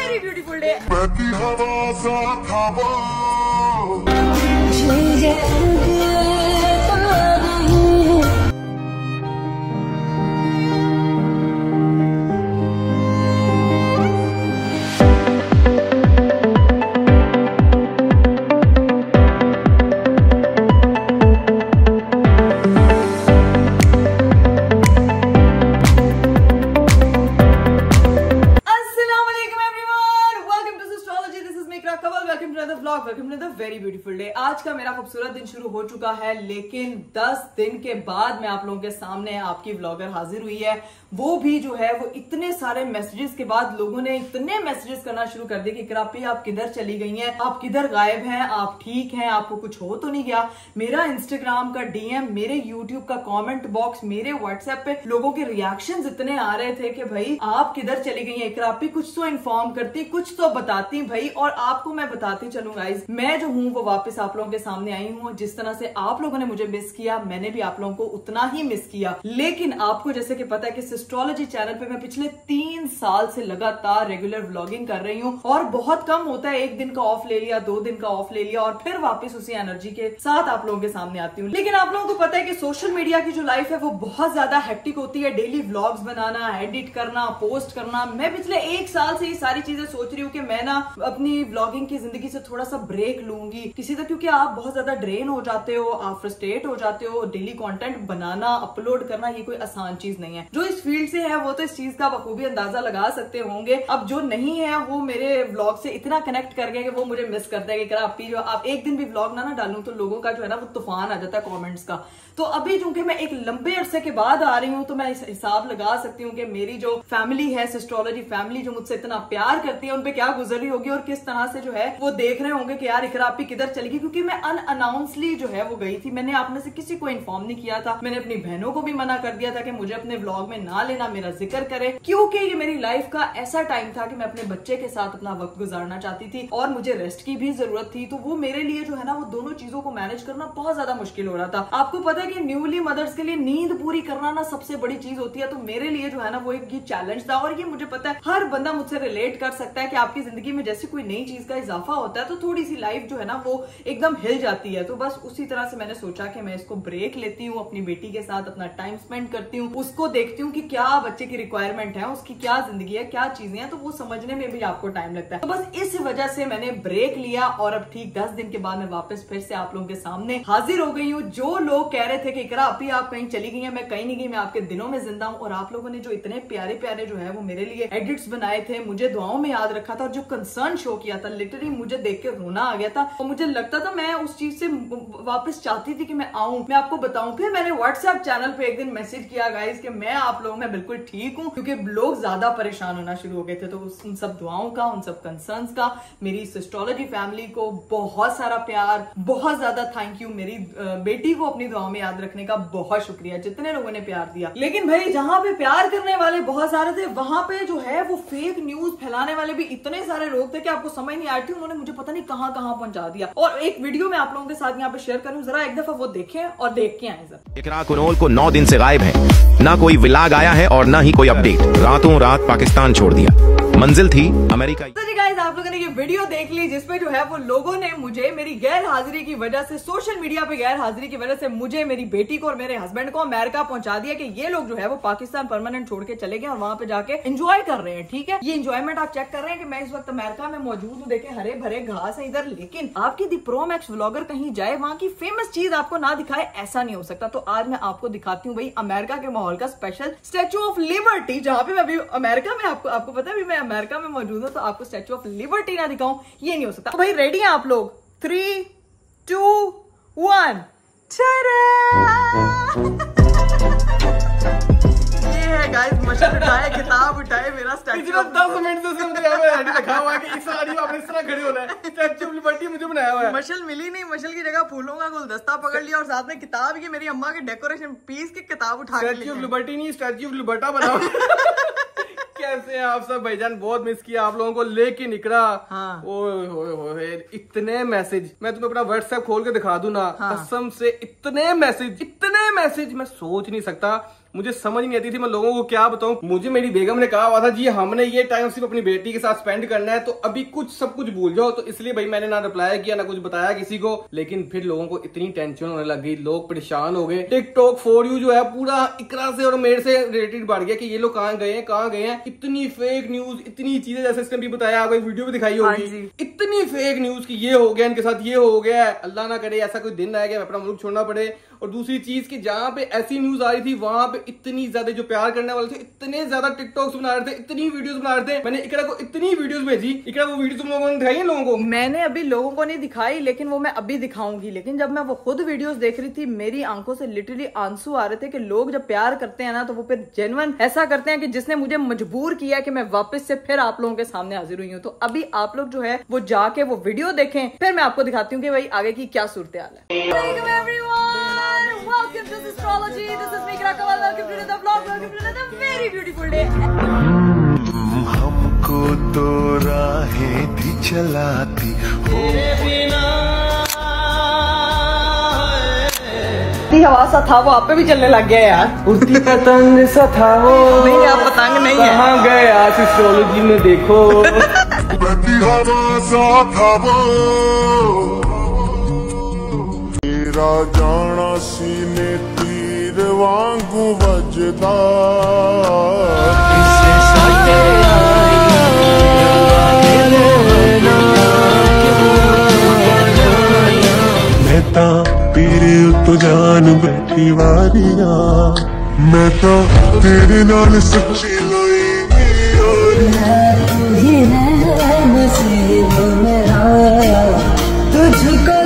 Very beautiful day. Very beautiful day. आज का मेरा खूबसूरत दिन शुरू हो चुका है, लेकिन 10 दिन के बाद मैं आप लोगों के सामने आपकी व्लॉगर हाजिर हुई है। वो भी जो है वो इतने सारे मैसेजेस के बाद लोगों ने इतने मैसेजेस करना शुरू कर दिए कि कृपी आप किधर चली गई हैं, आप किधर गायब हैं, आप ठीक हैं, आपको कुछ हो तो नहीं गया। मेरा इंस्टाग्राम का डीएम, मेरे यूट्यूब का कमेंट बॉक्स, मेरे व्हाट्सएप पे लोगों के रिएक्शंस इतने आ रहे थे कि भाई आप किधर चली गई हैं कृपी, कुछ तो इन्फॉर्म करती, कुछ तो बताती भाई। और आपको मैं बताती चलूं गाइस, मैं जो हूं वो वापस आप लोगों के सामने आई हूं। जिस तरह से आप लोगों ने मुझे मिस किया, मैंने भी आप लोगों को उतना ही मिस किया। लेकिन आपको जैसे कि पता है कि सिस्ट्रोलॉजी चैनल पे मैं पिछले 3 साल से लगातार रेगुलर व्लॉगिंग कर रही हूं और बहुत कम होता है, 1 दिन का ऑफ ले लिया, 2 दिन का ऑफ ले लिया और फिर वापस उसी एनर्जी के साथ आप लोगों के सामने आती हूँ। लेकिन आप लोगों को पता है कि सोशल मीडिया की जो लाइफ है वो बहुत ज्यादा हेक्टिक होती है। डेली व्लॉग्स बनाना, एडिट करना, पोस्ट करना। मैं पिछले 1 साल से ये सारी चीजें सोच रही हूँ कि मैं ना अपनी व्लॉगिंग की जिंदगी से थोड़ा सा ब्रेक लूंगी किसी तरह, क्योंकि आप बहुत ज्यादा ड्रेन हो जाते हो, आप फ्रस्ट्रेट हो जाते हो। डेली कंटेंट बनाना, अपलोड करना ये कोई आसान चीज नहीं है। जो इस फील्ड से है वो तो इस चीज का बखूबी अंदाजा लगा सकते होंगे। अब जो नहीं है वो मेरे व्लॉग से इतना कनेक्ट कर गए कि वो मुझे मिस करता है कि आप जो आप एक दिन भी व्लॉग ना डालूं तो लोगों का जो है ना वो तूफान आ जाता है कमेंट्स का। तो अभी चूंकि मैं एक लंबे अरसे के बाद आ रही हूं तो मैं इस हिसाब लगा सकती हूँ कि मेरी जो फैमिली है, सिस्ट्रोलॉजी फैमिली जो मुझसे इतना प्यार करती है, उनपे क्या गुजर रही होगी और किस तरह से जो है वो देख रहे होंगे कि यार इकरा आपी किधर चली गई। क्योंकि मैं अनअनाउंसली जो है वो गई थी, मैंने आप में से किसी को इन्फॉर्म नहीं किया था। मैंने अपनी बहनों को भी मना कर दिया था कि मुझे अपने व्लॉग में ना लेना, मेरा जिक्र करे, क्योंकि ये मेरी लाइफ का ऐसा टाइम था कि मैं अपने बच्चे के साथ अपना वक्त गुजारना चाहती थी और मुझे रेस्ट की भी जरूरत थी। तो वो मेरे लिए जो है ना वो दोनों चीजों को मैनेज करना बहुत ज्यादा मुश्किल हो रहा था। आपको पता है कि न्यूली मदर्स के लिए नींद पूरी करना ना सबसे बड़ी चीज होती है। तो मेरे लिए जो है ना वो एक ये चैलेंज था और ये मुझे पता है हर बंदा मुझसे रिलेट कर सकता है कि आपकी जिंदगी में जैसे कोई नई चीज का इजाफा होता है तो थोड़ी सी लाइफ जो है ना वो एकदम हिल जाती है। तो बस उसी तरह से मैंने सोचा कि मैं इसको ब्रेक लेती हूँ, अपनी बेटी के साथ अपना टाइम स्पेंड करती हूँ, उसको देखती हूँ कि क्या बच्चे की रिक्वायरमेंट है, उसकी क्या जिंदगी है, क्या चीजें हैं, तो वो समझने में भी आपको टाइम लगता है। तो बस इस वजह से मैंने ब्रेक लिया और अब ठीक 10 दिन के बाद मैं वापस फिर से आप लोगों के सामने हाजिर हो गई हूँ। जो लोग कह रहे थे कि इकरा अभी आप कहीं चली गई हैं, मैं कहीं नहीं गई, मैं आपके दिलों में जिंदा हूँ। और आप लोगों ने जो इतने प्यारे प्यारे जो है वो मेरे लिए एडिट्स बनाए थे, मुझे दुआओं में याद रखा था और जो कंसर्न शो किया था, लिटरली मुझे देख के रोना आ गया था और मुझे लगता था मैं उस चीज से वापस चाहती थी कि मैं आऊं, मैं आपको बताऊं। फिर मैंने व्हाट्सएप चैनल पे एक दिन मैसेज किया गाइस कि मैं आप लोगों में बिल्कुल ठीक हूं, क्योंकि लोग ज्यादा परेशान होना शुरू हो गए थे। तो उन सब दुआओं का, उन सब कंसर्न्स का मेरी सिस्ट्रोलॉजी फैमिली को बहुत सारा प्यार, बहुत ज्यादा थैंक यू। मेरी बेटी को अपनी दुआओं में याद रखने का बहुत शुक्रिया, जितने लोगों ने प्यार दिया। लेकिन भाई जहां पे प्यार करने वाले बहुत सारे थे, वहां पे जो है वो फेक न्यूज फैलाने वाले भी इतने सारे लोग थे कि आपको समझ नहीं आती। उन्होंने मुझे पता नहीं कहां कहां पहुंचा दिया। और एक वीडियो मैं आप लोगों के साथ यहाँ पे शेयर करूं, जरा एक दफा वो देखें और देख के आए। इकरा कुनोल को 9 दिन से गायब है, ना कोई विलाग आया है और ना ही कोई अपडेट। रातों रात पाकिस्तान छोड़ दिया, मंजिल थी अमेरिका। तो जी गाइस, आप लोगों ने ये वीडियो देख ली जिसपे जो है वो लोगों ने मुझे मेरी गैर हाजिरी की वजह से, सोशल मीडिया पे गैर हाजिरी की वजह से मुझे, मेरी बेटी को और मेरे हस्बैंड को अमेरिका पहुंचा दिया कि ये लोग जो है वो पाकिस्तान परमानेंट छोड़ के चले गए और वहां पे जाके एंजॉय कर रहे हैं। ठीक है, ये एंजॉयमेंट आप चेक कर रहे हैं कि मैं इस वक्त अमेरिका में मौजूद हूँ। देखें हरे भरे घास है इधर, लेकिन आपकी दी प्रो मैक्स व्लॉगर कहीं जाए, वहां की फेमस चीज आपको ना दिखाए, ऐसा नहीं हो सकता। तो आज मैं आपको दिखाती हूँ भाई अमेरिका के माहौल का स्पेशल स्टैचू ऑफ लिबर्टी, जहां पे मैं अभी अमेरिका में, आपको पता है अभी मैं अमेरिका में मौजूद हूँ, तो आपको स्टैचू ऑफ लिबर्टी ना दिखाऊं ये नहीं हो सकता। तो भाई रेडी हैं आप लोग? 3, 2, 1 ये है गाइस, मशल उठाए, किताब उठाए, मेरा स्टैचू 10 मिनट से लिखा हुआ है कि इस तरह आपने इस तरह खड़े होना है। स्टैचू ऑफ लिबर्टी मुझे बनाया हुआ है। मशल मिली नहीं, मशल की जगह फूलों का गुलदस्ता पकड़ लिया और साथ में किताब, ये मेरी अम्मा के डेकोरेशन पीस की किताब उठा के स्टैचू ऑफ लिबर्टी नहीं, स्टैचू ऑफ लिबर्टा बना कैसे हैं आप सब भाईजान? बहुत मिस किया आप लोगों को, लेकिन इकरा हाँ। ओए इतने मैसेज, मैं तुम्हें अपना व्हाट्सएप खोल के दिखा दूं ना, कसम से इतने मैसेज मैं सोच नहीं सकता। मुझे समझ नहीं आती थी मैं लोगों को क्या बताऊं। मुझे मेरी बेगम ने कहा हुआ था जी हमने ये टाइम सिर्फ अपनी बेटी के साथ स्पेंड करना है, तो अभी सब कुछ भूल जाओ। तो इसलिए भाई मैंने ना रिप्लाई किया ना कुछ बताया किसी को। लेकिन फिर लोगों को इतनी टेंशन होने लग गई, लोग परेशान हो गए। टिकटॉक फॉर यू जो है पूरा इकरा से और मेरे से रिलेटेड बढ़ गया कि ये लोग कहाँ गए हैं। इतनी फेक न्यूज, इतनी चीजें, जैसे इसने भी बताया, आपको एक वीडियो भी दिखाई होगी, इतनी फेक न्यूज की ये हो गया, इनके साथ ये हो गया। अल्लाह ना करे ऐसा कोई दिन आएगा अपना मुल्क छोड़ना पड़े। और दूसरी चीज कि जहां पे ऐसी न्यूज आ रही थी वहां पे इतनी ज्यादा जो प्यार करने वाले थे इतने ज्यादा टिकटॉक्स बना रहे थे, इतनी वीडियोस बना रहे थे। मैंने इकरा को इतनी वीडियोस भेजी। इकरा वो वीडियो तुम लोगों ने दिखाई है लोगों को? मैंने अभी लोगों को नहीं दिखाई, लेकिन वो मैं अभी दिखाऊंगी। लेकिन जब मैं वो खुद वीडियोस देख रही थी, मेरी आंखों से लिटरली आंसू आ रहे थे कि लोग जब प्यार करते हैं ना तो वो फिर जेन्युइन ऐसा करते हैं कि जिसने मुझे मजबूर किया कि मैं वापस से फिर आप लोगों के सामने हाजिर हुई हूँ। तो अभी आप लोग जो है वो जाके वो वीडियो देखें, फिर मैं आपको दिखाती हूँ कि भाई आगे की क्या सूरत हाल है। Welcome to Astrology. This is Mikra Kawal. Welcome to the vlog. Welcome to another very beautiful day. हमको तो राहें भी चलाती हो बिना। हवा सा था वो आप पे भी चलने लग गया यार। उड़ती पतंग सा था वो। नहीं आप पतंग नहीं है। कहाँ गए आज एस्ट्रोलॉजी में देखो। उड़ती हवा सा था वो, मेरा जाना सीने तीर वांगू वजदा। मैं ता तेरे तो जान बैठी वारिया, मैं ता तेरे नाल सच्ची लाई तुझको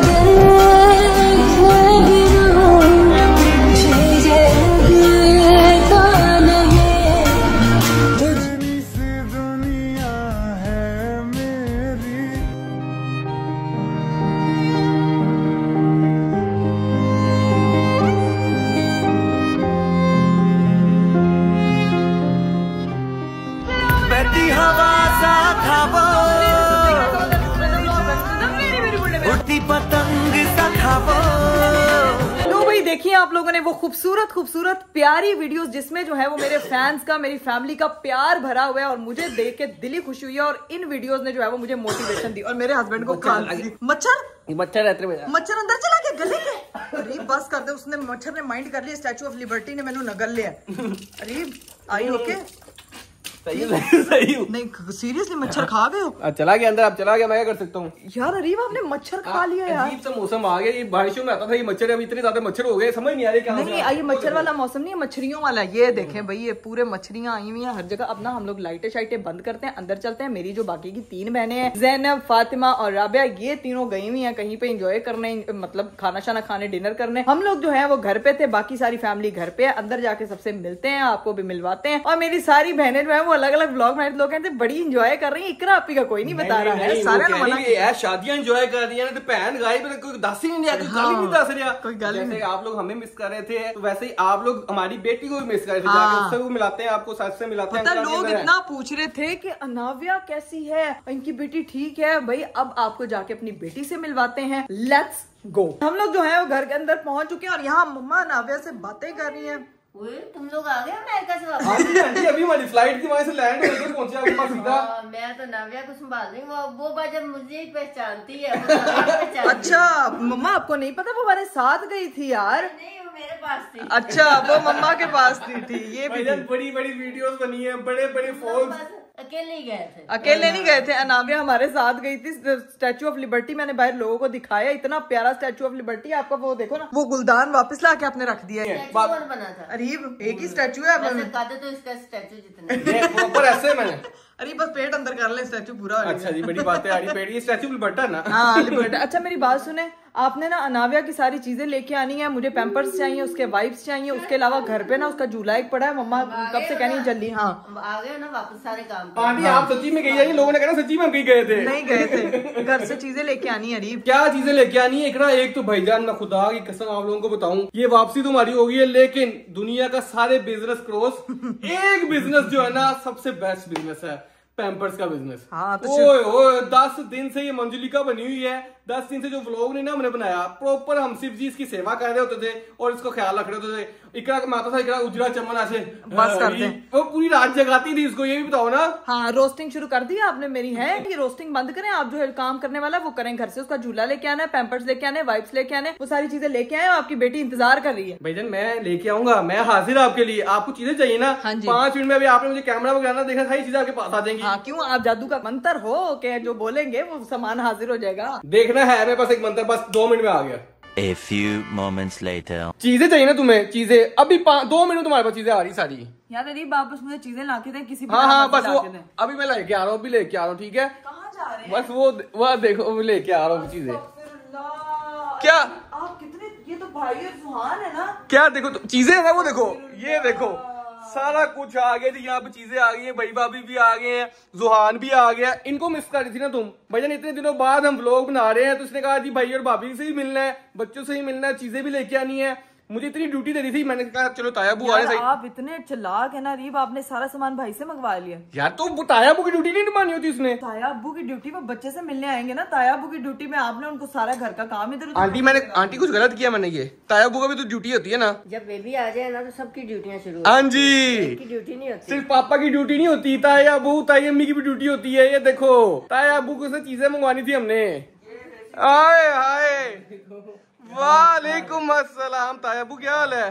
देखिए आप लोगों ने वो खूबसूरत प्यारी वीडियोस जिसमें जो है वो मेरे फैंस का, मेरी फैमिली का प्यार भरा हुआ है और मुझे देख के दिली खुशी हुई है। और इन वीडियोस ने जो है वो मुझे मोटिवेशन दी। और मेरे हस्बैंड को मच्छर रहते मच्छर अंदर चला के गले के। अरे बस कर दे, उसने मच्छर ने माइंड कर लिया, स्टैचू ऑफ लिबर्टी ने मैंने नगल लिया। अरे आई ओके सही नहीं सीरियसली मच्छर खा गए हो? चला गया अंदर, अब चला गया, मैं क्या कर सकता हूँ यार। अरीब आपने मच्छर खा लिया यार। अजीब सा मौसम आ गया, ये बारिशों में आता था ये मच्छर, अभी इतने ज्यादा मच्छर हो गए समझ नहीं आ रही क्या। नहीं ये मच्छर वाला मौसम नहीं है, मछलियों वाला। ये देखें भाई ये पूरे मछलियां आई हुई हैं हर जगह। अब ना हम लोग लाइटें शाइटें बंद करते हैं, अंदर चलते हैं। मेरी जो बाकी की 3 बहनें हैं, ज़ैनब, फातिमा और राबिया, ये तीनों गई हुई हैं कहीं पे एंजॉय करने, मतलब खाना शाना खाने, डिनर करने। हम लोग जो है वो घर पे थे, बाकी सारी फैमिली घर पे है। अंदर जाके सबसे मिलते हैं, आपको भी मिलवाते हैं। और मेरी सारी बहनें जो है वो अलग अलग ब्लॉग में लोग कहते बड़ी इंजॉय कर रही है। इकरा आपी का कोई नहीं बता रहा है, सारे शादियां इंजॉय कर रही है, बहन गायब, कोई दस ही नहीं, कोई गाली नहीं दस रहा। कोई गाली नहीं। आप लोग हमें मिस कर रहे थे, तो वैसे ही आप लोग हमारी बेटी को भी मिस कर रहे थे। जाके उससे वो मिलाते हैं, आपको सच से मिलाते हैं। लोग इतना पूछ रहे थे कि अनाव्या कैसी है, इनकी बेटी ठीक है। भाई अब आपको जाके अपनी बेटी से मिलवाते हैं, लेट्स गो। हम लोग जो है वो घर के अंदर पहुंच चुके हैं और यहाँ मम्मा अनाव्या से बातें कर रही है। तुम लोग आ गए अमेरिका से वापस? अभी हमारी फ्लाइट थी, वहां से लैंड होकर पहुंचे आपके पास सीधा। मैं तो नाव्या को संभाल रही हूँ, वो जब मुझे ही पहचानती है। अच्छा मम्मा आपको नहीं पता वो हमारे साथ गई थी यार? नहीं वो मेरे पास थी। अच्छा वो मम्मा के पास थी। ये भी बड़ी वीडियोस बनी है, बड़े फॉल्स। अकेले ही गए थे? अकेले नहीं गए थे, अनाव्या हमारे साथ गई थी। स्टैचू ऑफ लिबर्टी मैंने बाहर लोगों को दिखाया, इतना प्यारा स्टैचू ऑफ लिबर्टी। आपका वो देखो ना, वो गुलदान वापस ला के आपने रख दिया है। कौन बना था? अरीब एक ही स्टैचू है। तो इसका स्टैचू जितना ऐसे मैंने अरे बस पेट अंदर कर ले, स्टैचू पूरा हो अच्छा जी बड़ी बात है। पेट ये स्टैचू लिबर्टा ना? हाँ लिबर्टा। अच्छा मेरी बात सुने, आपने ना अनाविया की सारी चीजें लेके आनी है, मुझे पैम्पर्स चाहिए, उसके वाइप्स चाहिए, उसके अलावा घर पे ना उसका झूला एक पड़ा है, मम्मा कब से कहनी है जल्दी। हाँ आ गए ना वापस सारे काम। आंटी आप सच्ची में गई है? लोगों ने कहना सच्ची में हम कहीं गए थे? नहीं गए थे, घर से चीजें लेके आनी है। अरीब क्या चीजें लेके आनी है? एक तो भाईजान मैं खुदा की कसम आप लोगों को बताऊं, ये वापसी तो हमारी हो गई है, लेकिन दुनिया का सारे बिजनेस क्रॉस एक बिजनेस जो है ना सबसे बेस्ट बिजनेस है, पैम्पर्स का बिजनेस। हाँ, तो ओए 10 दिन से ये मंजुलिका बनी हुई है, 10 दिन से जो व्लॉग नहीं ना हमने बनाया, प्रॉपर हम सिर्फ जी इसकी सेवा कर रहे होते थे और इसको ख्याल रख रहे होते थे। इकरा माता था, इकरा उजरा चमन ऐसे बस करते, वो पूरी रात जगाती थी इसको, ये भी बताओ ना। हाँ रोस्टिंग शुरू कर दी आपने मेरी है कि रोस्टिंग बंद करें, आप जो है काम करने वाला वो करें, घर से उसका झूला लेके आना है, पैम्पर्स लेके आने, वाइप्स लेके आने, वो सारी चीजें लेके आए, आपकी बेटी इंतजार कर रही है। भाईजान मैं लेके आऊंगा, मैं हाजिर आपके लिए, आपको चीजें चाहिए ना। हाँ जी। 5 मिनट में अभी आपने मुझे कैमरा वगैरह देखा, सारी चीजें आपके पास आ जाएंगी। हाँ क्यों, आप जादू का मंत्र हो के जो बोलेंगे वो सामान हाजिर हो जाएगा। देखना है मेरे पास एक मंत्र, बस 2 मिनट में आ गया। A few moments later. चीजें चाहिए ना तुम्हें? चीजें अभी 2 मिनट तुम्हारे पास चीजें आ रही सारी। यार अरीब आप बस मुझे चीजें लाके दें किसी भी हाँ तरह बस से वो लाके दें। अभी मैं लेके आ रहा हूँ, अभी लेके आ रहा हूँ, ठीक है? कहाँ जा रहे हैं? बस वो देखो अभी लेके आ रहा हूँ चीजें। अस्तगफिरुल्लाह। क्या? आप कितने, ये तो भाई और सुहान है ना। क्या देखो चीजें है ना, वो देखो, ये देखो सारा कुछ आ गया जी, यहाँ पे चीजें आ गई हैं, भाई भाभी भी आ गए हैं, जुहान भी आ गया। इनको मिस कर रही थी ना तुम भाईजान, इतने दिनों बाद हम व्लॉग बना रहे हैं तो इसने कहा जी भाई और भाभी से ही मिलना है, बच्चों से ही मिलना है, चीजें भी लेके आनी है। मुझे इतनी ड्यूटी दे दी थी, मैंने कहा चलो तायाबू आ रहे। आप इतने चालाक है ना रीब, आपने सारा सामान भाई से मंगवा लिया। यार तो तायाबू की ड्यूटी नहीं निभानी होती उसने। ताया अब्बू की ड्यूटी में बच्चे से मिलने आएंगे ना, ताया अब्बू की ड्यूटी में आपने उनको सारा घर का काम इधर। आंटी कुछ गलत किया मैंने? ये तायाबू का भी तो ड्यूटी होती है ना। जब बेबी आ जाए ना तो सबकी ड्यूटियां शुरू। हाँ जी, की ड्यूटी नहीं होती, सिर्फ पापा की ड्यूटी नहीं होती, तायाबू ताई अम्मी की भी ड्यूटी होती है। ये देखो तायाबू को से चीजें मंगवानी थी हमने। आए हाय वालेकुम अस्सलाम, तायाबू क्या हाल है?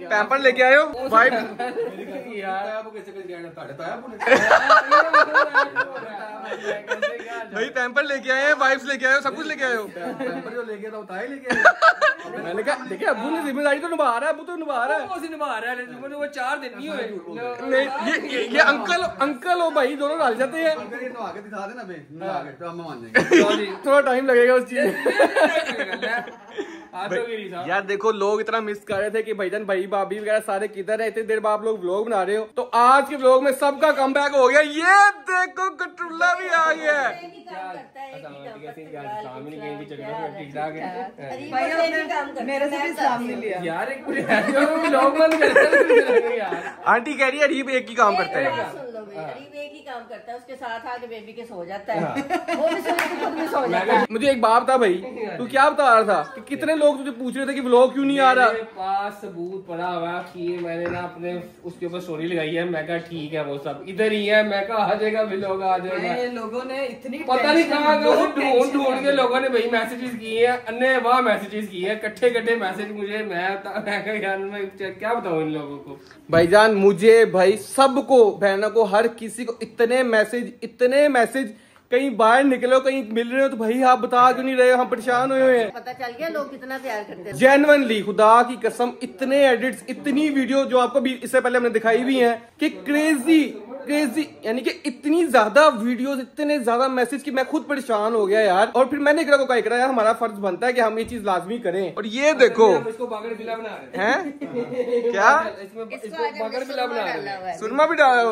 पैम्पर लेके आए हो? वाइप भाई पैम्पर लेके आए हैं, वाइप्स लेके आए हो, सब कुछ लेके आए हो? पैम्पर जो लेके था ताई लेके आए। मैंने कहा देखिए अब्बू ने जिम्मेदारी तो निभा रहा है, अब्बू तो निभा रहा है, निभा रहा है, वो 4 दिन नहीं हुए। ये अंकल हो भाई, दोनों डाल जाते हैं। आगे दिखा देना तो हम मान जाएंगे। थोड़ा टाइम लगेगा उस चीज। यार देखो लोग इतना मिस कर रहे थे कि भाईजान भाई भाभी वगैरह सारे किधर है, इतनी देर बाद आप लोग व्लॉग बना रहे हो, तो आज के व्लॉग में सबका कमबैक हो गया। ये देखो कटरुल्ला भी आ गया है। मेरे से भी सलाम नहीं लिया यार आंटी कह रही है अरीब एक ही काम करता है। सुन लो भाई, अरीब एक ही काम करता है, उसके साथ आके बेबी के सो जाता है, वो भी खुद भी सो जाता है। मुझे एक बात था भाई, तू क्या बता रहा था कि कितने लोग तुझे पूछ रहे थे कि व्लॉग क्यों नहीं आ रहा? मेरे पास सबूत पड़ा हुआ कि मैंने ना अपने उसके ऊपर स्टोरी लगाई है। मैं कहा ठीक है वो सब इधर ही है, मैं कहा आ जाएगा व्लॉग आ जाएगा। लोगों ने इतनी पता नहीं कहाँ ढूंढ के लोगों ने भाई मैसेजेस किए हैं, अन्य वाह मैसेजेस किए हैं, कट्ठे मैसेज मुझे। मैं यार मैं क्या बताऊँ इन लोगों को। भाईजान मुझे भाई सबको बहनों को हर किसी को इतने मैसेज कहीं बाहर निकलो कहीं मिल रहे हो तो भाई आप बता क्यों नहीं रहे हो? हम परेशान हुए हैं। पता चल गया लोग कितना प्यार करते हैं। जेन्युइनली खुदा की कसम, इतने एडिट्स, इतनी वीडियो जो आपको भी इससे पहले हमने दिखाई भी हैं कि क्रेजी यानी कि इतनी ज्यादा वीडियोस, इतने ज्यादा मैसेज कि मैं खुद परेशान हो गया यार। और फिर मैंने इकरा को कहा इकरा यार हमारा फर्ज बनता है कि हम ये चीज लाजमी करें। और ये देखो इसको बागर बिला बना रहे हैं क्या, इसको बागर बिला बना रहे हैं, सुरमा भी डाला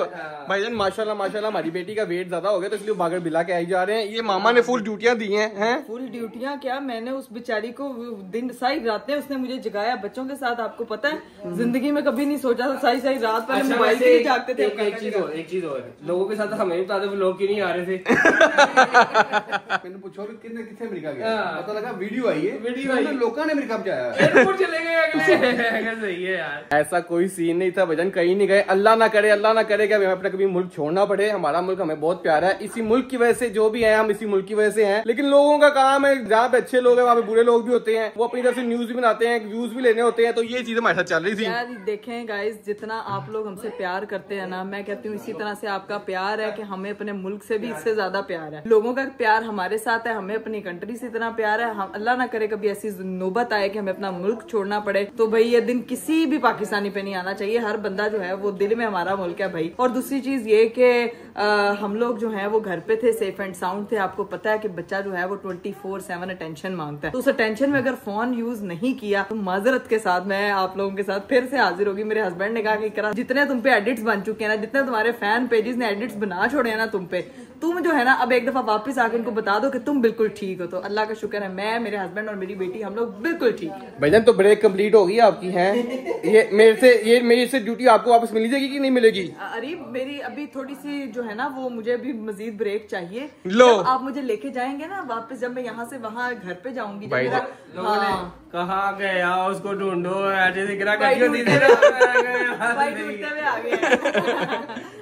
भाईजान। माशाल्लाह हमारी बेटी का वेट ज्यादा हो गया तो इसलिए बागर बिला के आई जा रहे हैं। ये मामा ने फुल ड्यूटियां दी हैं। फुल ड्यूटियां क्या, मैंने उस बेचारी को दिन सारी रातें उसने मुझे जगाया बच्चों के साथ। आपको पता है जिंदगी में कभी नहीं सोचा था सारी रात पहले मोबाइल पे ही जागते थे। एक चीज और लोगों के साथ हमें बता दो लोग क्यों नहीं आ रहे थे। मैंने पूछो कि कितने अमेरिका गया, पता लगा वीडियो आई है, वीडियो आई, लोगों ने अमेरिका पहुंचाया, एयरपोर्ट चले गए अगले। सही है यार, ऐसा कोई सीन नहीं था भजन, कहीं नहीं गए। अल्लाह ना करे कि हमें अपना कभी मुल्क छोड़ना पड़े। हमारा मुल्क हमें बहुत प्यारा है, इसी मुल्क की वजह से जो भी है हम इसी मुल्क की वजह से हैं। लेकिन लोगों का काम है, जहाँ पे अच्छे लोग हैं वहाँ पे बुरे लोग भी होते हैं, वो अपनी तरफ से न्यूज भी बनाते हैं, व्यूज भी लेने होते हैं। तो ये चीज हमारे साथ चल रही थी। यार देखें गाइस, जितना आप लोग हमसे प्यार करते हैं ना, मैं कहती हूँ इसी तरह से आपका प्यार है कि हमें अपने मुल्क से भी इससे ज्यादा प्यार है। लोगों का प्यार हमारे साथ है, हमें अपनी कंट्री से इतना प्यार है। हम अल्लाह ना करे कभी ऐसी नौबत आए कि हमें अपना मुल्क छोड़ना पड़े, तो भाई ये दिन किसी भी पाकिस्तानी पे नहीं आना चाहिए। हर बंदा जो है वो दिल में हमारा मुल्क है भाई। और दूसरी चीज ये कि हम लोग जो है वो घर पे थे, सेफ एंड साउंड थे। आपको पता है कि बच्चा जो है वो 24/7 अटेंशन मांगता है, तो उस अटेंशन में अगर फोन यूज नहीं किया तो माजरत के साथ मैं आप लोगों के साथ फिर से हाजिर होगी। मेरे हस्बैंड ने कहा कि करा जितने तुम पे एडिट्स बन चुके हैं ना, जितने तुम्हारे फैन पेजेस ने एडिट्स बना छोड़े हैं ना तुम पे, तुम जो है ना अब एक दफा वापस आके उनको बता दो कि तुम बिल्कुल ठीक हो। तो अल्लाह का शुक्र है, मैं, मेरे हस्बैंड और मेरी बेटी हम लोग बिल्कुल ठीक है। भाईजान तो ब्रेक कंप्लीट होगी आपकी है, ये मेरे से ड्यूटी आपको वापस मिल जाएगी कि नहीं मिलेगी? अरे मेरी अभी थोड़ी सी जो है ना वो मुझे अभी मजीद ब्रेक चाहिए। लो आप मुझे लेके जाएंगे ना वापस, जब मैं यहाँ से वहाँ घर पे जाऊंगी। कहा गया उसको ढूंढो, ऐसे दिख रहा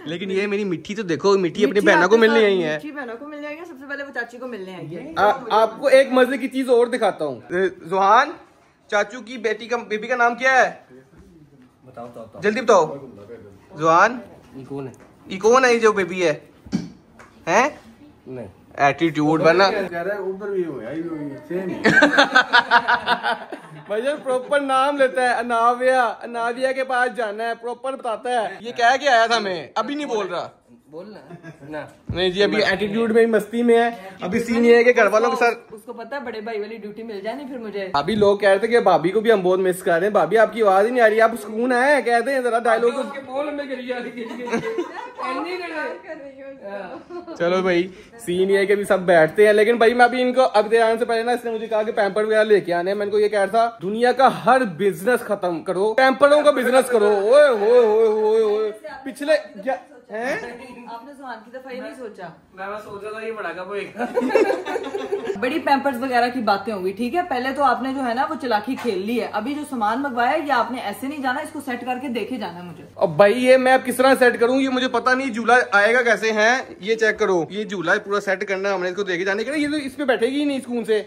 लेकिन ये मेरी मिट्टी तो देखो, मिट्टी अपनी बहनों को मिलने आई है। मिट्टी बहनों को मिल जाएगी, सबसे पहले वो चाची को मिलने आई है। आपको एक मजे की चीज और दिखाता हूँ। जुहान, चाचू की बेबी का नाम क्या है? बताओ जल्दी बताओ। जुहान, ये कौन है जो बेबी है? नहीं एटीट्यूड बना ऊपर भी हो सेम भैया प्रॉपर नाम लेता है। अनाविया के पास जाना है, प्रॉपर बताता है। ये कह के आया था, मैं अभी नहीं बोल रहा। बोलना नहीं जी, अभी एटीट्यूड में मस्ती में है। अभी सीन ये है कि घर वालों के साथ उसको पता है बड़े भाई वाली ड्यूटी मिल जाए नहीं फिर मुझे। अभी लोग कह रहे थे कि भाभी को भी हम बहुत मिस कर रहे हैं। भाभी आपकी आवाज ही नहीं आ रही, आप सुकून है कहते हैं जरा डायलॉग। चलो भाई, सीन ये है कि अभी सब बैठते हैं, लेकिन भाई मैं अभी इनको अब आने से पहले ना इसने मुझे कहा कि पैम्पर वगैरह लेके आने। मैं इनको ये कह रहा था दुनिया का हर बिजनेस खत्म करो, पैम्परों का बिजनेस करो। ओए होए होए होए होए पिछले आपने सुहान की दफा ये नहीं सोचा? मैं सोच रहा था ये बड़ा कब होएगा। बड़ी पैम्पर्स वगैरह की बातें होंगी, ठीक है। पहले तो आपने जो है ना वो चलाकी खेल ली है। अभी जो सामान मंगवाया ये आपने ऐसे नहीं जाना, इसको सेट करके देखे जाना मुझे। अब भाई ये मैं अब किस तरह सेट करूँ, ये मुझे पता नहीं। झूला आएगा कैसे है ये चेक करो। ये झूला पूरा सेट करना, हमने इसको देखे जाने के। ये तो इस पे बैठेगी ही नहीं सुकून से।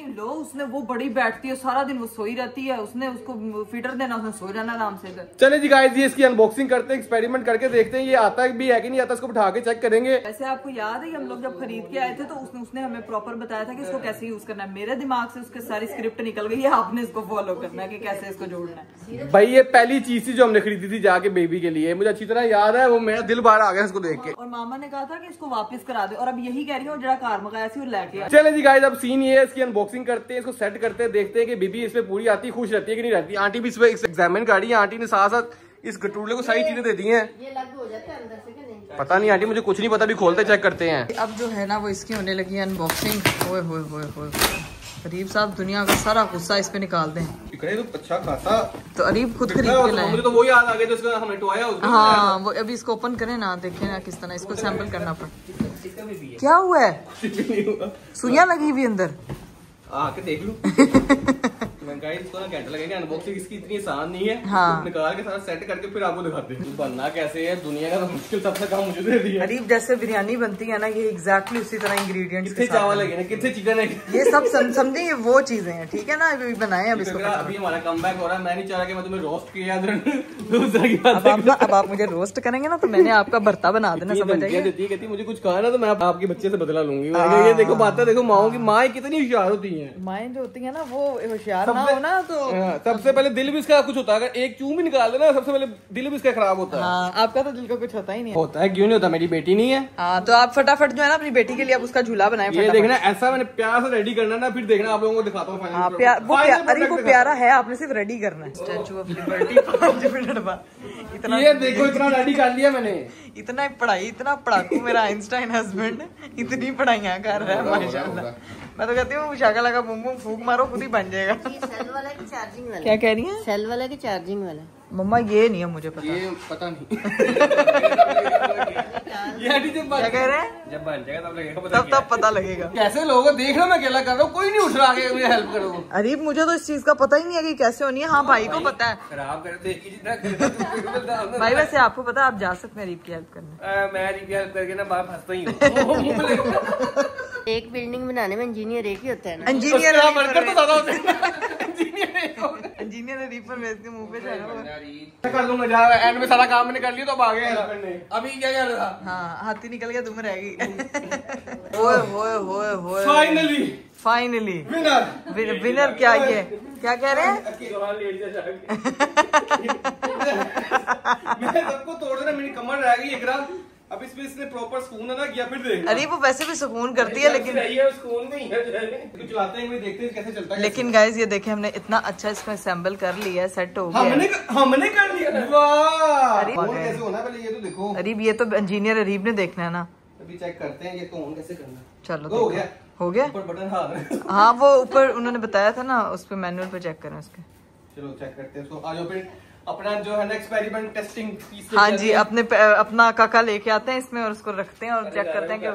लो उसने वो बड़ी बैठती है सारा दिन, वो सोई रहती है। उसने उसको फीटर देना, उसने सो जाना आराम से। चले जी गाइस, ये इसकी अनबॉक्सिंग करते हैं, एक्सपेरिमेंट करके देखते हैं ये आता भी है कि नहीं आता। इसको बिठा के चेक करेंगे। वैसे आपको याद है हम लोग जब खरीद के आए थे तो उसने हमें प्रॉपर बताया था कि इसको कैसे यूज करना है। मेरे दिमाग से उसके सारी स्क्रिप्ट निकल गई है, आपने इसको फॉलो करना है कि कैसे इसको जोड़ना है। भाई ये पहली चीज थी जो हमने खरीदी थी जाके बेबी के लिए, मुझे अच्छी तरह याद है। वो मेरा दिल बाहर आ गया इसको देख के। और मामा ने कहा था कि इसको वापस करा दे, और अब यही कह रही हूँ जरा कार मंगाया सी और लेके। चले जी गाइस, अब सीन ये है, इसकी अनबॉक्सिंग करते हैं, इसको सेट करते हैं, देखते हैं कि बेबी इसमें पूरी आती, खुश रहती है कि नहीं रहती। आंटी भी इसमें एग्जामिन कर रही है। आंटी ने साथ साथ इस गटूले को सारी चीजें दे दी हैं। ये अलग हो जाता है अंदर से कि नहीं? पता नहीं आंटी, मुझे कुछ नहीं पता। भी खोलते चेक करते हैं। अब जो है ना वो इसकी होने लगी है अनबॉक्सिंग। ओए होए होए होए, अरीब साहब दुनिया का सारा गुस्सा इस पे निकाल दें। तो अच्छा खासा तो अरीब खुद खरीद के लाए। मुझे तो वो याद आ गया जिसका हमने टोया उसको। हाँ वो अभी इसको ओपन करें ना, देखें ना किस तरह इसको सैंपल करना पड़ा। क्या हुआ है? सुइयां लगी हुई अंदर, आके देख लूं। इसको ना घंटा लगेगा। अनबॉक्सिंग इसकी इतनी आसान नहीं है। हाँ। निकाल के सारा सेट करके फिर आपको दिखाते हैं बनना कैसे है। दुनिया का तो मुश्किल सबसे काम मुझे दे दिया। अरीब जैसे बिरयानी बनती है ना, ये एग्जैक्टली उसी तरह इंग्रेडिएंट्स कितने चावल लगे ना, कितने चिकन है, ये सब समझे, ये वो चीजें हैं, ठीक है ना। अभी बनाए अब इसको। अभी हमारा कमबैक हो रहा है। मैं नहीं चाह रहा कि मैं तुम्हें रोस्ट किया। अब आप मुझे रोस्ट करेंगे ना तो मैंने आपका भरता बना देना, समझ आइए। कहती मुझे कुछ कहा ना तो मैं आपके बच्चे से बदला लूंगी। ये देखो बातें देखो, माओ की माँ कितनी होशियार होती है। माएँ जो होती है ना वो होशियार ना हो ना तो सबसे पहले दिल भी इसका कुछ होता है। अगर एक चूम भी निकाल देना सबसे पहले दिल भी इसका खराब होता है। हाँ, आपका तो दिल का कुछ होता ही नहीं होता है। क्यों नहीं होता? मेरी बेटी नहीं है। हाँ, तो आप फटाफट जो है ना अपनी बेटी के लिए आप उसका झूला बनाए। ये देखना ऐसा मैंने प्यार से रेडी करना ना, फिर देखना आप लोगों को दिखाता हूँ। अरे वो प्यारा है, आपने सिर्फ रेडी करना है। स्टैचू ऑफ लिबर्टी 5 मिनट बाद इतना, ये देखो इतना रेडी कर लिया मैंने। इतना पढ़ाई, इतना पढ़ाकू मेरा आइंस्टाइन हस्बैंड, इतनी पढ़ाइयाँ कर रहा है माशाल्लाह। मैं तो कहती हूँ शाका लगा बूम बूम फूक मारो, खुद ही बन जाएगा। सेल वाला की चार्जिंग वाला? क्या कह रही है? सेल वाला की चार्जिंग वाला? मम्मा ये नहीं है मुझे पता। ये पता नहीं। क्या कह रहे हैं? जब बन जाएगा तब लगेगा, तब पता लगेगा। कैसे लोगों देख रहे हो, मैं अकेला कर रहा हूँ, कोई नहीं उठ रहा आगे मुझे हेल्प करो। अरे मुझे तो इस चीज का पता ही नहीं है कि कैसे होनी है। हाँ भाई को पता है। खराब कर भाई वैसे आपको पता है आप जा सकते हैं रीप की हेल्प करने। मैं रीप की हेल्प करके ना बाहर फंसता ही हूँ। एक बिल्डिंग बनाने में इंजीनियर एक ही होता है ना? इंजीनियर वर्कर तो ज्यादा होते हैं। इंजीनियर रीपर में इसके मुंह पे जाना कर लूंगा जा। एंड में सारा काम मैंने कर लिया तो अब आ गए। अभी क्या कर रहा था? हाँ, हाथी निकल गया, तुम रहेगी। ओए होए होए होए, फाइनली विनर क्या ये क्या कह रहे हैं? मैं सबको तोड़ देना, मेरी कमर रह गई एक रात। अब अब इसमें इसने प्रॉपर सुकून ना किया, फिर देख। अरे वो वैसे भी सुकून करती है, लेकिन तो चलाते हैं, देखते हैं कैसे चलता है। लेकिन गाइस ये देखें, हमने इतना अच्छा इसको असेंबल कर लिया है, सेट हो गया। हमने कर लिया। वाह, अरे कैसे होना पहले ये तो देखो। अरीब, ये तो इंजीनियर अरीब ने देखना है ना। अभी चेक करते हैं ये तो ऑन कैसे करना। चलो हो गया, हो गया। ऊपर बटन हाँ वो ऊपर उन्होंने बताया था ना, उस पे मैनुअल पे चेक करें उसके। चलो चेक करते हैं इसको। आज फिर अपना जो है ना एक्सपेरिमेंट टेस्टिंग पीस। हाँ जी, अपना काका लेके आते हैं इसमें और उसको रखते हैं और चेक करते हैं कि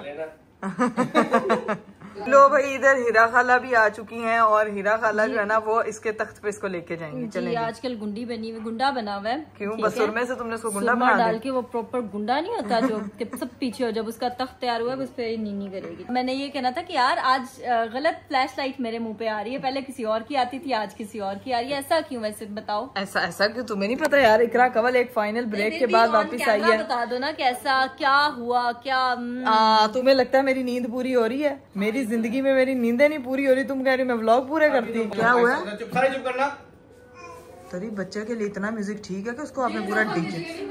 लो भाई, इधर हीरा खाला भी आ चुकी हैं और हीरा खाला जो है ना वो इसके तख्त पे इसको लेके जाएंगे। चलेंगे। आजकल गुंडी बनी हुई, गुंडा बना हुआ है। क्यों? बस सुरमे से तुमने उसको गुंडा बना डाल के, वो प्रॉपर गुंडा नहीं होता जो सब पीछे हो, जब उसका तख्त तैयार हुआ उस पे नीनी करेगी। मैंने ये कहना था कि यार आज गलत फ्लैश लाइट मेरे मुंह पे आ रही है, पहले किसी और की आती थी, आज किसी और की आ रही है, ऐसा क्यों? वैसे बताओ। ऐसा क्यों? तुम्हें नहीं पता यार? इकरा कवल एक फाइनल ब्रेक के बाद वापिस आई है। बता दो ना कैसा क्या हुआ, क्या तुम्हें लगता है मेरी नींद पूरी हो रही है? मेरी जिंदगी में मेरी नींदें नहीं पूरी हो रही, तुम कह रही मैं व्लॉग पूरे करती हूँ। क्या हुआ? सारे चुप करना। तरी बच्चे के लिए इतना म्यूजिक ठीक है कि उसको आपने पूरा डीजे।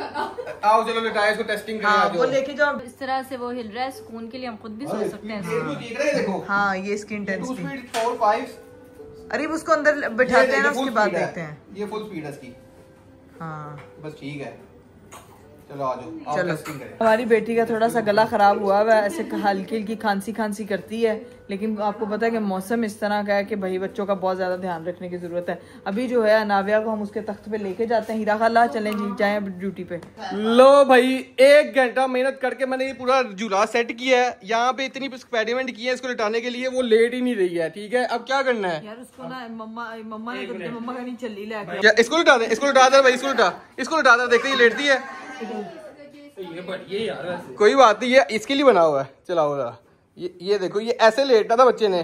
आओ चलो लेटाए इसको, टेस्टिंग करें। हाँ, वो लेके जाओ। इस तरह से वो हिल रहा है, सुकून के लिए हम खुद भी सोच सकते हैं। देखो हाँ, ये इसकी इंटेंसिटी। 4, 5। अरे उसको अंदर बैठाते हैं ना, उसके बाद देखते हैं। ये फुल स्पीड है इसकी। हाँ बस ठीक है, चलो आ जाओ। चलो, हमारी बेटी का थोड़ा सा गला खराब हुआ है, ऐसे हल्की हल्की खांसी करती है, लेकिन आपको पता है कि मौसम इस तरह का है कि भाई बच्चों का बहुत ज्यादा ध्यान रखने की जरूरत है। अभी जो है नाविया को हम उसके तख्त पे लेके जाते हैं। हीरा खाला चलें जी, जाए ड्यूटी पे। लो भाई, 1 घंटा मेहनत करके मैंने ये पूरा झूला सेट किया है। यहाँ पे इतनी एक्सपेरिमेंट किए हैं इसको लिटाने के लिए, वो लेट ही नहीं रही है। ठीक है, अब क्या करना है यार? उसको ना मम्मा ने मम्मा का नहीं चली ले, इसको लिटा दे, इसको लिटा दे भाई, इसको लिटा दे। देखते ही लेटती है। ये यार कोई बात नहीं, ये इसके लिए बना हुआ है। चलाओ जरा, ये देखो, ये ऐसे लेटना था बच्चे ने।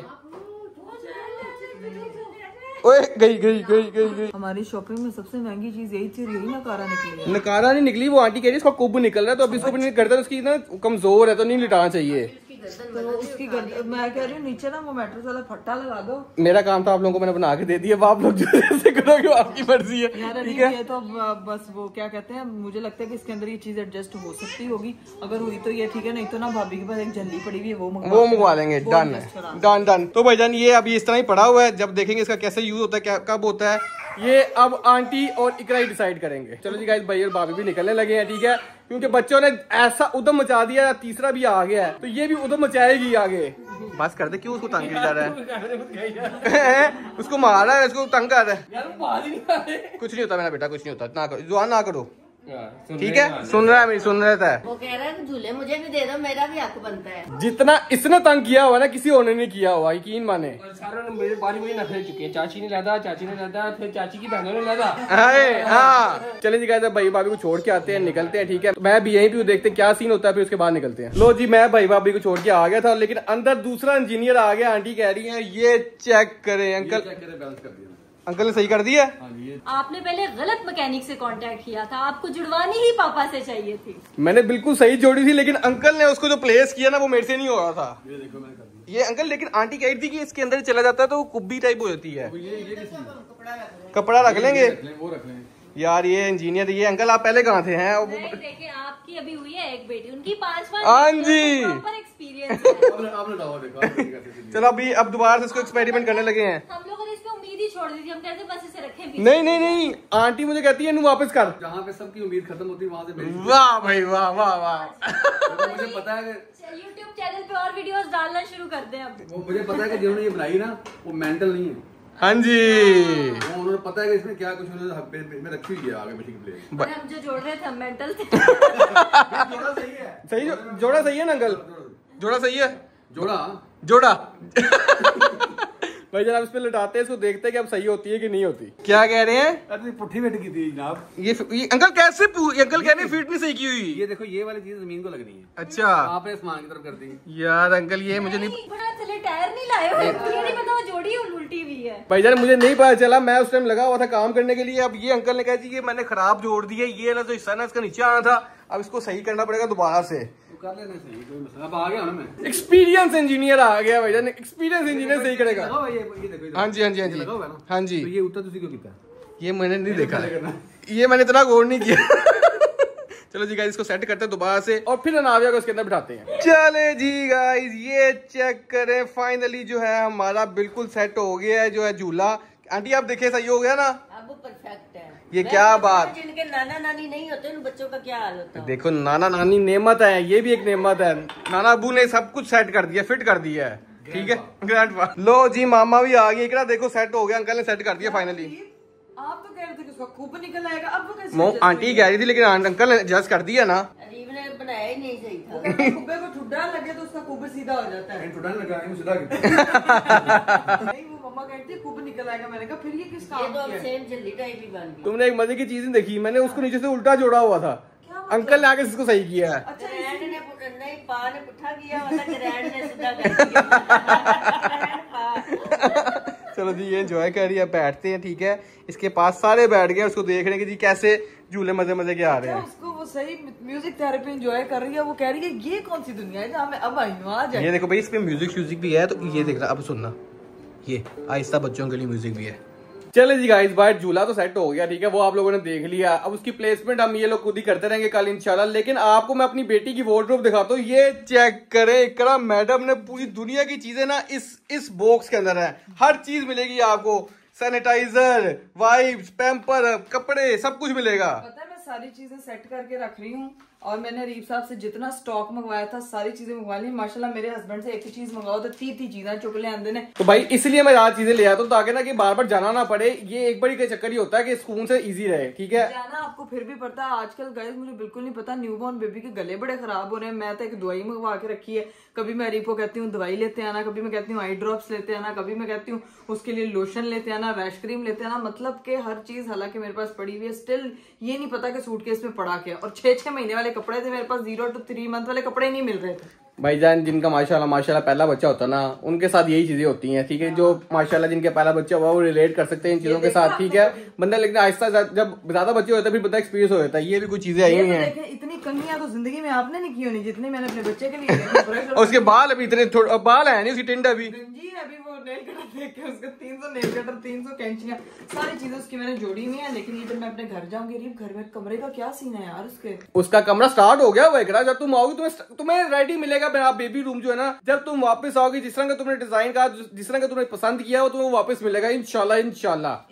ओए गई। हमारी शॉपिंग में सबसे महंगी चीज यही थी, यही नकारा निकली है। नकारा नहीं निकली, वो आंटी कह रही है इसका कुब निकल रहा है, तो अभी इसको भी नहीं करता, उसकी ना कमजोर है तो नहीं लिटाना चाहिए। तो उसकी मैं कह रही हूँ नीचे ना वो मैट्रेस वाला फट्टा लगा दो। मेरा काम था, आप लोगों को मैंने बना के दे दिया, आप लोग जैसे करोगे आपकी मर्जी है। यार ठीक है, ये तो बस वो क्या कहते हैं, मुझे लगता है कि इसके अंदर ये चीज एडजस्ट हो सकती होगी। अगर हुई तो ये ठीक है, नहीं तो ना भाभी के पास एक झल्ली पड़ी हुई है, वो मंगवा लेंगे। डन। तो भाईजान ये अभी इस तरह ही पड़ा हुआ है, जब देखेंगे इसका कैसे यूज होता है, क्या कब होता है, ये अब आंटी और इकरा ही डिसाइड करेंगे। चलो जी गाइस, भाई और भाभी भी निकलने लगे हैं। ठीक है, क्योंकि बच्चों ने ऐसा उधम मचा दिया, तीसरा भी आ गया है, तो ये भी उधम मचाएगी आगे। बस कर दे, क्यों उसको तंग किया जा रहा है? उसको मार रहा है, उसको तंग कर रहा है। कुछ नहीं होता मेरा बेटा, कुछ नहीं होता, ना करो जुआ, ना करो। ठीक है, सुन रहा है मेरी, सुन रहता है। वो कह रहा है झूले मुझे भी दे दो, मेरा भी हक बनता है। जितना इसने तंग किया हुआ ना, किसी और ने नहीं किया हुआ, यकीन माने। सारों ने मेरे बारी में नखरे चुके हैं। चाची ने लादा, फिर चाची की बहनों ने लादा। हाँ, चले जी गाइस, भाई भाभी को छोड़ के आते हैं, निकलते हैं। ठीक है, मैं भी यहीं पे देखते क्या सीन होता है, फिर उसके बाद निकलते हैं। लो जी, मैं भाई भाभी को छोड़ के आ गया था, लेकिन अंदर दूसरा इंजीनियर आ गया। आंटी कह रही है ये चेक करे अंकल। अंकल ने सही कर दिया। आपने पहले गलत मैकेनिक से कांटेक्ट किया था, आपको जुड़वानी ही पापा से चाहिए थी। मैंने बिल्कुल सही जोड़ी थी, लेकिन अंकल ने उसको जो प्लेस किया ना, वो मेरे से नहीं हो रहा था। ये देखो मैंने कर दिया। ये अंकल, लेकिन आंटी कह रही थी कि इसके अंदर चला जाता है तो वो कुब्बी टाइप हो जाती है। कपड़ा रख लेंगे, वो रख लेंगे। यार ये इंजीनियर, ये अंकल आप पहले कहाँ थे? हैं देखिए, आपकी अभी हुई है एक बेटी, उनकी 5 हाँ जी एक्सपीरियंस। चलो अभी अब दोबारा से इसको एक्सपेरिमेंट करने लगे हैं। हम लोगों ने इसको उम्मीद ही छोड़ दी थी, हम कहते बस इसे रखें भी। नहीं, आंटी मुझे कहती है वापस कर। जहाँ पे सबकी उम्मीद खत्म होती है वहाँ से। वाह भाई वाह। मुझे पता है YouTube चैनल पे और वीडियोस डालना शुरू कर दें अब। वो मुझे पता है कि जिन्होंने ये बनाई ना, वो मेंटल नहीं है। हाँ जी, वो उन्होंने पता है कि इसमें क्या कुछ उन्होंने में रखी हुई है आगे पीछे की प्लेट। हम जो जोड़ रहे थे हम मेंटल थे। जोड़ा सही है, सही जोड़ा सही है ना अंकल? जोड़ा सही है, जोड़ा भाई जनाब इस पे लटाते हैं, इसको देखते हैं कि अब सही होती है कि नहीं होती। क्या कह रहे हैं? अरे पुट्ठी बैठ की थी जनाब। ये अंकल कैसे? अंकल कह रहे हैं फिट नहीं सही की हुई। ये देखो, ये वाली चीज जमीन को लगनी है। अच्छा, आपने आसमान की तरफ कर दी। यार अंकल ये मुझे नहीं बड़ा चले टायर नहीं लाए हो, ये नहीं पता वो जोड़ी उल्टी हुई है। भाईजान, मुझे नहीं पता चला, मैं उस टाइम लगा हुआ था काम करने के लिए। अब ये अंकल ने कहा जी ये मैंने खराब जोड़ दी है, ये ना जो हिस्सा ना इसका नीचे आना था, अब इसको सही करना पड़ेगा दोबारा से। कर लेना सही, कोई मसला। अब आ गया ना मैं। एक्सपीरियंस इंजीनियर आ गया भाईजान, एक्सपीरियंस इंजीनियर सही करेगा। हाँ जी हाँ जी। तो ये उत्तर तुसी क्यों किया? ये मैंने नहीं देखा, ये मैंने इतना गौर नहीं किया। चलो जी गाइस, इसको सेट करते हैं दोबारा से और फिर अनाविया को इसके अंदर बिठाते हैं। चले जी गाइस, ये चेक करें, फाइनली जो है हमारा बिल्कुल सेट हो गया है जो है झूला। आंटी आप देखिए, सही हो गया ना? अब वो परफेक्ट है। ये क्या बात, जिनके नाना नानी नहीं होते उन बच्चों का क्या हाल होता है। देखो नाना नानी नेमत है, ये भी एक नेमत है। नाना अबू ने सब कुछ सेट कर दिया, फिट कर दिया है। ठीक है ग्रैंडपा। लो जी मामा भी आ गई, इकरा देखो सेट हो गया, अंकल ने सेट कर दिया फाइनली। आप तो कह रहे थे कि उसका खूब निकल आएगा, अब वो कैसे? आंटी कह रही थी लेकिन अंकल ने एडजस्ट कर दिया ना। अरीब ने बनाया ही नहीं सही था। खुब्बे को ठुड्डा लगे तो उसका खूब सीधा हो जाता है। ठुड्डा लगा सीधा नहीं, वो मम्मा कहती है खूब निकल आएगा। मैंने कहा फिर ये किस काम तो की है? सेम जल्दी टाइप ही बन गई। तुमने एक मजे की चीज नहीं देखी, मैंने उसको नीचे से उल्टा जोड़ा हुआ था, अंकल ने आके इसको सही किया है। अच्छा, ग्रैंड ने नहीं, पा ने पुट्ठा किया होता, ग्रैंड ने सीधा कर दिया। चलो जी, ये एंजॉय कर रही है, बैठते हैं। ठीक है, इसके पास सारे बैठ गए, उसको देख रहे हैं कि जी कैसे झूले मजे मजे के आ रहे हैं। उसको वो सही म्यूजिक थेरेपी एंजॉय कर रही है। वो कह रही है ये कौन सी दुनिया है जहाँ मैं अब आई हूँ, आ जाए। ये देखो भाई, इसमें म्यूजिक भी है, तो ये देख रहा, अब सुनना, ये आहिस्ता बच्चों के लिए म्यूजिक भी है। चले जी गाइस, बाहर झूला तो सेट हो गया। ठीक है, वो आप लोगों ने देख लिया। अब उसकी प्लेसमेंट हम ये लोग खुद ही करते रहेंगे कल इंशाल्लाह। लेकिन आपको मैं अपनी बेटी की वार्डरोब दिखाता हूँ। ये चेक करे इकरा, मैडम ने पूरी दुनिया की चीजें ना इस बॉक्स के अंदर है। हर चीज मिलेगी आपको, सैनिटाइजर, वाइप्स, पैम्पर, कपड़े, सब कुछ मिलेगा। पता है मैं सारी चीजें सेट करके रख रही हूँ और मैंने रीप साहब से जितना स्टॉक मंगवाया था सारी चीजें मंगवा ली। माशाल्लाह मेरे हस्बैंड से एक ही चीज मंगाओ तो 3 चीजें चुकले आंदे ने। तो भाई इसलिए मैं आज चीजें ले आता हूँ, ताकि ना कि बार बार जाना ना पड़े। ये एक बड़ी का चक्कर ही होता है कि सुकून से इजी रहे। ठीक है, जाना आपको फिर भी पड़ता है। आजकल गाइस मुझे बिल्कुल नहीं पता, न्यूबॉर्न बेबी के गले बड़े खराब हो रहे हैं। मैं तो एक दवाई मंगवा के रखी है। कभी मैं रीप को कहती हूँ दवाई लेते आना, कभी मैं कहती हूँ आई ड्रॉप्स लेते आना, कभी मैं कहती हूँ उसके लिए लोशन लेते आना, रैश क्रीम लेते आना। मतलब के हर चीज हालांकि मेरे पास पड़ी हुई है। स्टिल ये नहीं पता कि सूटकेस में पड़ा क्या। और 6 महीने वाले कपड़े थे मेरे पास, 0 to 3 मंथ वाले कपड़े नहीं मिल रहे थे। भाईजान जिनका माशाल्लाह पहला बच्चा होता ना, उनके साथ यही चीजें होती हैं। ठीक है, जो माशाल्लाह जिनके पहला बच्चा हुआ वो रिलेट कर सकते हैं इन चीजों के साथ। ठीक है बंदा, लेकिन आहिस्ता जब ज्यादा बच्चे होते हैं फिर बंदा एक्सपीरियंस हो जाता है। ये भी कुछ चीजें आई हुई हैं। इतनी कमियां तो जिंदगी में आपने नहीं की होनी जितनी मैंने अपने बच्चे के लिए। और उसके बाल अभी इतने बाल है नहीं, उसकी टिंड अभी जी अभी वो नेल कटर देख के उसका 300 नेल कटर, 300 कैंचियां, सारी चीजें उसकी मैंने जोड़ी हुई है। लेकिन ये जब मैं अपने घर जाऊंगी, रीप घर में कमरे का क्या सीन है यार उसके। उसका कमरा स्टार्ट हो गया हुआ है। जब तुम आओगी तुम्हें रेडी मिलेगा बेबी रूम जो है ना। जब तुम वापस आओगी, जिस तरह का तुमने डिजाइन का, जिस तरह का तुमने पसंद किया वो तुम्हें वापस मिलेगा इंशाल्लाह।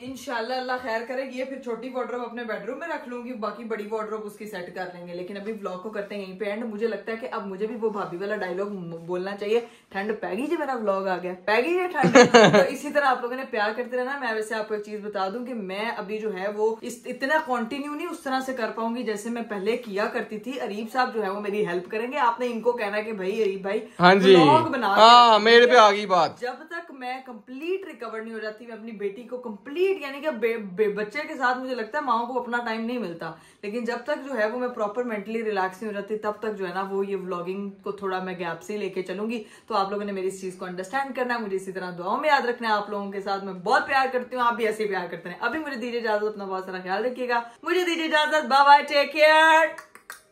इंशाल्लाह अल्लाह खैर करेगी। ये फिर छोटी वार्डरोब अपने बेडरूम में रख लूंगी, बाकी बड़ी वार्डरोब उसकी सेट कर लेंगे। लेकिन अभी व्लॉग को करते हैं यहीं पे एंड। मुझे लगता है कि अब मुझे भी वो भाभी वाला डायलॉग बोलना चाहिए, ठंड पैगी जी मेरा व्लॉग आ गया, पैगी जी ठंड। तो इसी तरह आप लोगों ने प्यार करते रहना। मैं वैसे आपको एक चीज बता दूं कि मैं अभी जो है वो इतना कंटिन्यू नहीं उस तरह से कर पाऊंगी जैसे मैं पहले किया करती थी। अरीब साहब जो है वो मेरी हेल्प करेंगे। आपने इनको कहना है कि भाई अरीब भाई व्लॉग बना, मेरे पे आ गई बात। जब तक मैं कंप्लीट रिकवर नहीं हो जाती, मैं अपनी बेटी को कंप्लीट यानी कि बच्चे के साथ मुझे लगता है माओ को अपना टाइम नहीं मिलता। लेकिन जब तक जो है वो मैं प्रॉपर मेंटली रिलैक्स नहीं हो जाती, तब तक जो है ना वो ये व्लॉगिंग को थोड़ा मैं गैप से लेके चलूंगी। तो आप लोगों ने मेरी इस चीज को अंडरस्टैंड करना है। मुझे इसी तरह दुआओं में याद रखना है। आप लोगों के साथ मैं बहुत प्यार करती हूँ, आप भी ऐसे प्यार करते हैं। अभी मुझे दीजिए इजाजत, अपना बहुत सारा ख्याल रखिएगा। मुझे दीजिए इजाजत, बाय बाय, टेक केयर,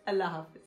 अल्लाह हाफिज।